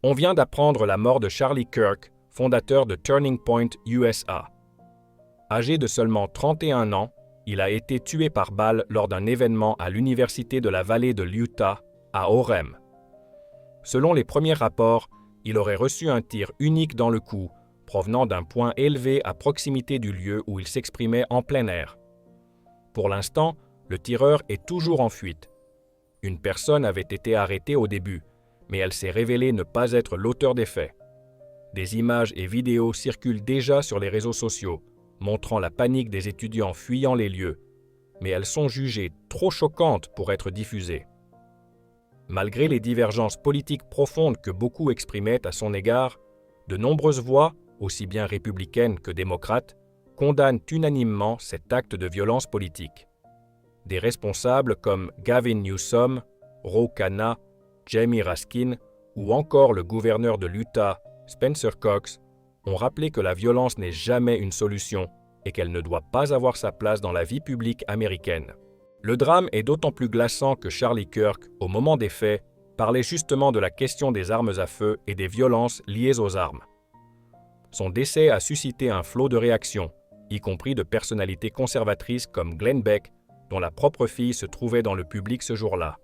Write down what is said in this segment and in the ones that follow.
On vient d'apprendre la mort de Charlie Kirk, fondateur de Turning Point USA. Âgé de seulement 31 ans, il a été tué par balle lors d'un événement à l'Université de la Vallée de l'Utah, à Orem. Selon les premiers rapports, il aurait reçu un tir unique dans le cou, provenant d'un point élevé à proximité du lieu où il s'exprimait en plein air. Pour l'instant, le tireur est toujours en fuite. Une personne avait été arrêtée au début, mais elle s'est révélée ne pas être l'auteur des faits. Des images et vidéos circulent déjà sur les réseaux sociaux, montrant la panique des étudiants fuyant les lieux, mais elles sont jugées trop choquantes pour être diffusées. Malgré les divergences politiques profondes que beaucoup exprimaient à son égard, de nombreuses voix, aussi bien républicaines que démocrates, condamnent unanimement cet acte de violence politique. Des responsables comme Gavin Newsom, Ro Khanna, Jamie Raskin ou encore le gouverneur de l'Utah, Spencer Cox, ont rappelé que la violence n'est jamais une solution et qu'elle ne doit pas avoir sa place dans la vie publique américaine. Le drame est d'autant plus glaçant que Charlie Kirk, au moment des faits, parlait justement de la question des armes à feu et des violences liées aux armes. Son décès a suscité un flot de réactions, y compris de personnalités conservatrices comme Glenn Beck, dont la propre fille se trouvait dans le public ce jour-là.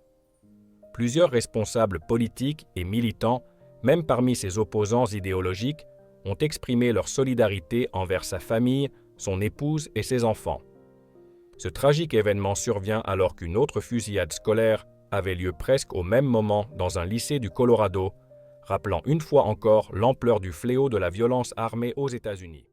Plusieurs responsables politiques et militants, même parmi ses opposants idéologiques, ont exprimé leur solidarité envers sa famille, son épouse et ses enfants. Ce tragique événement survient alors qu'une autre fusillade scolaire avait lieu presque au même moment dans un lycée du Colorado, rappelant une fois encore l'ampleur du fléau de la violence armée aux États-Unis.